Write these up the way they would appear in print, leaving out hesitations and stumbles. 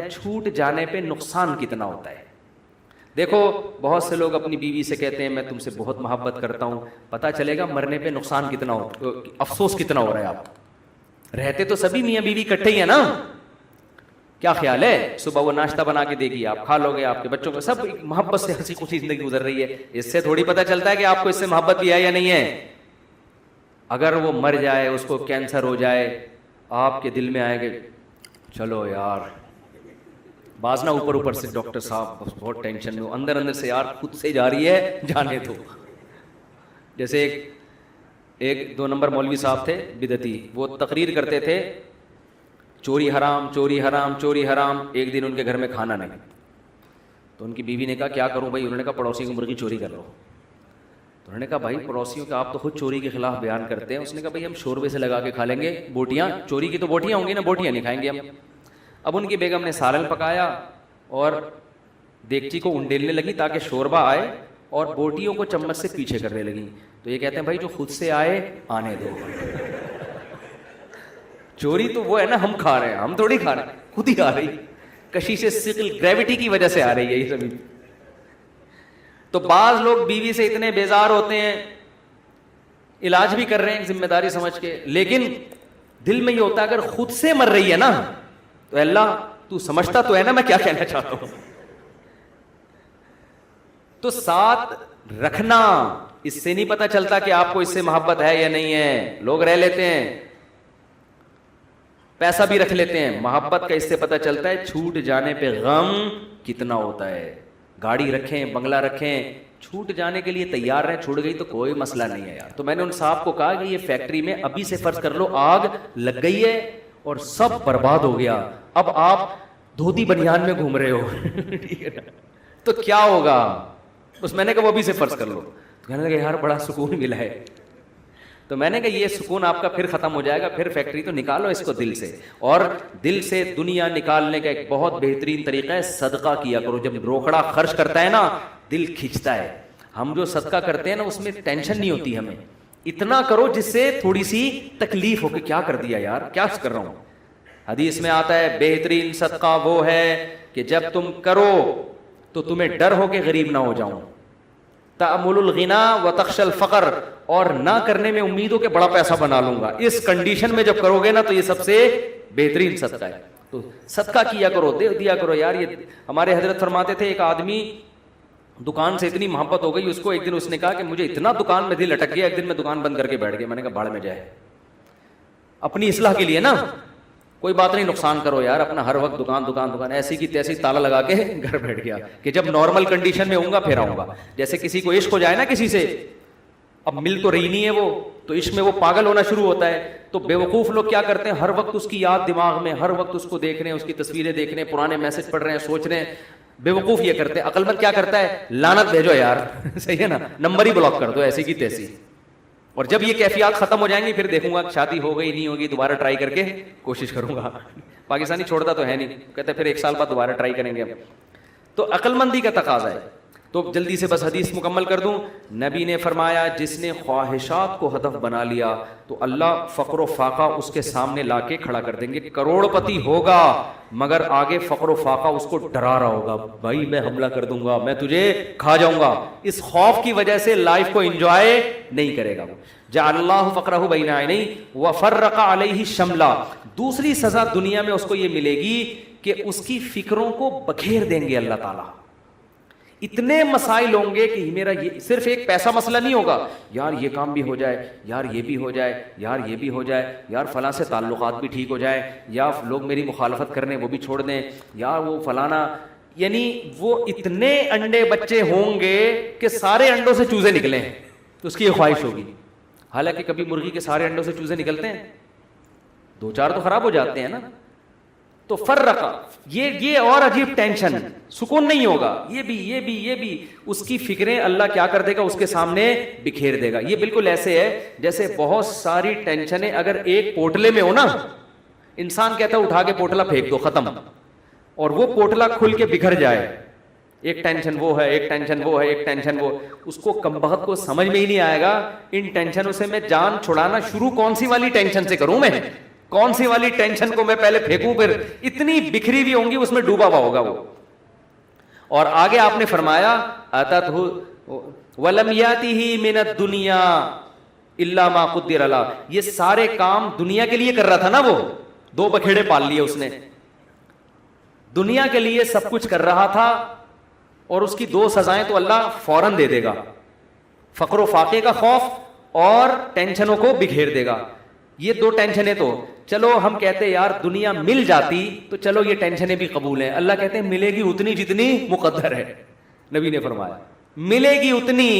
छूट जाने पे नुकसान कितना होता है। देखो बहुत से लोग अपनी बीवी से कहते हैं मैं तुमसे बहुत मोहब्बत करता हूं, पता चलेगा मरने पे नुकसान कितना हो, अफसोस कितना हो रहा है। आप रहते तो सभी मियां बीवी इकट्ठे ही है ना, क्या ख्याल है, सुबह वो नाश्ता बना के देगी, आप खा लोगे, आपके बच्चों को सब मोहब्बत से हंसी खुशी जिंदगी गुजर रही है। इससे थोड़ी पता चलता है कि आपको इससे मोहब्बत भी है या नहीं है। अगर वो मर जाए, उसको कैंसर हो जाए, आपके दिल में आएगा चलो यार, बाजना ऊपर ऊपर से डॉक्टर साहब बहुत टेंशन में, अंदर अंदर से यार खुद से जा रही है जाने दो। जैसे एक 2 नंबर मौलवी साहब थे बिदती, वो तकरीर करते थे चोरी हराम चोरी हराम चोरी हराम। एक दिन उनके घर में खाना नहीं, तो उनकी बीवी ने कहा क्या करूं भाई। उन्होंने कहा पड़ोसी की मुर्गी चोरी कर लो। तो उन्होंने कहा भाई पड़ोसियों के आप तो खुद चोरी के खिलाफ बयान करते हैं। उसने कहा भाई हम शोरबे से लगा के खा लेंगे, बोटियां चोरी की तो बोटियां होंगी ना, बोटियां नहीं खाएंगे हम। अब उनकी बेगम ने सालन पकाया और देगची को उंडेलने लगी ताकि शोरबा आए, और बोटियों को चम्मच से पीछे करने लगी। तो ये कहते हैं भाई जो खुद से आए आने दो। चोरी तो वो है ना हम खा रहे हैं, हम थोड़ी खा रहे हैं, खुद ही आ रही, कशिश सिकल ग्रेविटी की वजह से आ रही है ये सभी। तो बाज लोग बीवी से इतने बेजार होते हैं, इलाज भी कर रहे हैं जिम्मेदारी समझ के, लेकिन दिल में ये होता है अगर खुद से मर रही है ना तो अल्लाह तू समझता तो है ना मैं क्या कहना चाहता हूं। तो साथ रखना, इससे नहीं पता चलता कि आपको इससे मोहब्बत है या नहीं है। लोग रह लेते हैं, पैसा भी रख लेते हैं, मोहब्बत का इससे पता चलता है छूट जाने पे गम कितना होता है। गाड़ी रखें, बंगला रखें, छूट जाने के लिए तैयार रहें, छूट गई तो कोई मसला नहीं है यार। तो मैंने उन साहब को कहा कि ये फैक्ट्री में अभी से फर्ज कर लो आग लग गई है और सब बर्बाद हो गया, अब आप धोती बनियान में घूम रहे हो ठीक है ना, तो क्या होगा। उस मैंने कहा वो अभी से फर्ज कर लो। तो कहने लगे यार बड़ा सुकून मिला है। तो मैंने कहा ये सुकून आपका फिर खत्म हो जाएगा, फिर फैक्ट्री तो निकालो इसको दिल से। और दिल से दुनिया निकालने का एक बहुत बेहतरीन तरीका है सदका किया करो। जब रोकड़ा खर्च करता है ना दिल खिंचता है। हम जो सदका करते हैं ना उसमें टेंशन नहीं होती हमें, इतना करो जिससे थोड़ी सी तकलीफ हो कि क्या कर दिया यार, क्या कर रहा हूं। हदीस में आता है बेहतरीन सदका वो है कि जब तुम करो तो तुम्हें डर हो कि गरीब ना हो जाऊं। तामुलुल गिना व तख्शल फकर, और ना करने में उम्मीद हो कि बड़ा पैसा बना लूंगा। इस कंडीशन में जब करोगे ना तो ये सबसे बेहतरीन सदका है। तो सदका किया करो, दे दिया करो यार। ये हमारे हजरत फरमाते थे, एक आदमी दुकान से इतनी मोहब्बत हो गई उसको, एक दिन उसने कहा कि मुझे इतना दुकान में दिल अटक गया, एक दिन मैं दुकान बंद करके बैठ गया। मैंने कहा भाड़ में जाए, अपनी इस्लाह के लिए ना, कोई बात नहीं नुकसान करो यार अपना, हर वक्त दुकान दुकान दुकान, ऐसी की तैसी ताला लगा के घर बैठ गया कि जब नॉर्मल कंडीशन में होऊंगा फिर आऊंगा। जैसे किसी को इश्क हो जाए ना किसी से, अब मिल तो रही नहीं है वो, तो इश्क में वो पागल होना शुरू होता है। तो बेवकूफ लोग क्या करते हैं, हर वक्त उसकी याद दिमाग में, हर वक्त उसको देख रहे हैं, उसकी तस्वीरें देख रहे हैं, पुराने मैसेज पढ़ रहे हैं, सोच रहे हैं। बेवकूफ ये करते हैं। अक्लमंद क्या करता है, लानत भेजो यार सही है ना, नंबर ही ब्लॉक कर दो ऐसी की तैसी। और जब ये कैफियत खत्म हो जाएंगी फिर देखूंगा शादी हो गई नहीं होगी, दोबारा ट्राई करके कोशिश करूंगा। पाकिस्तानी छोड़ता तो है नहीं, कहते फिर 1 साल बाद दोबारा ट्राई करेंगे हम। तो अक्लमंदी का तकाजा है। तो जल्दी से बस हदीस मुकम्मल कर दूं। नबी ने फरमाया जिसने ख्वाहिशात को हदफ बना लिया तो अल्लाह फक्र फाका उसके सामने लाके खड़ा कर देंगे। करोड़पति होगा मगर आगे फक्र फाका उसको डरा रहा होगा, भाई मैं हमला कर दूंगा, मैं तुझे खा जाऊंगा। इस खौफ की वजह से लाइफ को एंजॉय नहीं करेगा वो। जअल्लाहु फक्रहु बैना नहीं व फर्रका अलैहि शमला। दूसरी सजा दुनिया में उसको ये मिलेगी कि उसकी फिक्रों को बखेर देंगे अल्लाह ताला। इतने मसाइल होंगे कि मेरा ये सिर्फ एक पैसा मसला नहीं होगा, यार ये काम भी हो जाए, यार ये भी हो जाए, यार ये भी हो जाए, यार फलां से ताल्लुकात भी ठीक हो जाए, या लोग मेरी मुखालफत करने वो भी छोड़ दें, यार वो फलाना। यानी वो इतने अंडे बच्चे होंगे कि सारे अंडों से चूजे निकले, तो उसकी ये ख्वाहिश होगी। हालांकि कभी मुर्गी के सारे अंडों से चूजे निकलते हैं, 2-4 तो खराब हो जाते हैं ना। तो फर्रका ये और अजीब टेंशन, सुकून नहीं होगा। ये भी उसकी फिक्रें अल्लाह क्या कर देगा, उसके सामने बिखेर देगा। ये बिल्कुल ऐसे है जैसे बहुत सारी टेंशनें अगर एक पोटले में हो ना, इंसान कहता है उठा के पोटला फेंक दो, खत्म। और वो पोटला खुल के बिखर जाए, एक टेंशन वो है, एक टेंशन वो है, एक टेंशन वो, उसको कमबख्त को समझ में ही नहीं आएगा इन टेंशनों से मैं जान छुड़ाना शुरू कौन सी वाली टेंशन से करूं मैं, कौन सी वाली टेंशन को मैं पहले फेंकूं, फिर इतनी बिखरी हुई होंगी, उसमें डूबा हुआ होगा वो। और आगे आपने फरमाया अततहु वलम यातिही मिनद दुनिया इल्ला मा कुद्दिर ला, ये सारे काम दुनिया के लिए कर रहा था ना वो, 2 बखेड़े पाल लिए उसने, दुनिया के लिए सब कुछ कर रहा था, और उसकी 2 सजाएं तो अल्लाह फौरन दे देगा, फक्र फाके का खौफ और टेंशनों को बिखेर देगा। ये 2 टेंशनें तो चलो हम कहते यार दुनिया मिल जाती तो चलो ये टेंशनें भी कबूल हैं, अल्लाह कहते हैं मिलेगी उतनी जितनी मुकद्दर है। नबी ने फरमाया मिलेगी उतनी,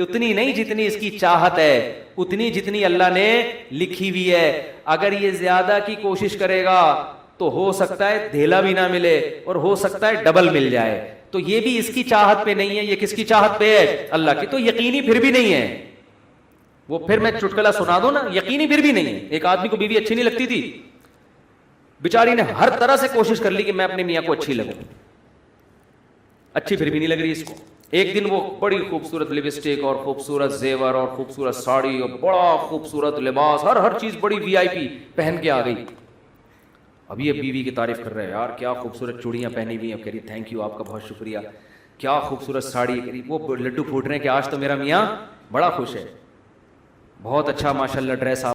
उतनी नहीं जितनी इसकी चाहत है, उतनी जितनी अल्लाह ने लिखी हुई है। अगर ये ज्यादा की कोशिश करेगा तो हो सकता है धेला भी ना मिले, और हो सकता है डबल मिल जाए। तो ये भी इसकी चाहत पे नहीं है, ये किसकी चाहत पे है? अल्लाह की। तो यकीनी फिर भी नहीं है वो, फिर मैं चुटकुला सुना दूं ना, यकीनी फिर भी नहीं है। एक आदमी को बीवी अच्छी नहीं लगती थी, बेचारी ने हर तरह से कोशिश कर ली कि मैं अपने मियां को अच्छी लगूं, अच्छी फिर भी नहीं लग रही इसको। एक दिन वो बड़ी खूबसूरत लिपस्टिक और खूबसूरत जेवर और खूबसूरत साड़ी और बड़ा खूबसूरत लिबास, हर चीज बड़ी वीआईपी पहन के आ गई। अब ये बीवी की तारीफ कर रहे हैं, यार क्या खूबसूरत चूड़ियां पहनी हुई हैं। कह रही थैंक यू, आपका बहुत शुक्रिया, क्या खूबसूरत साड़ी। कह रही वो लड्डू फूट रहे हैं कि आज तो मेरा मियाँ बड़ा खुश है, बहुत अच्छा माशाल्लाह ड्रेस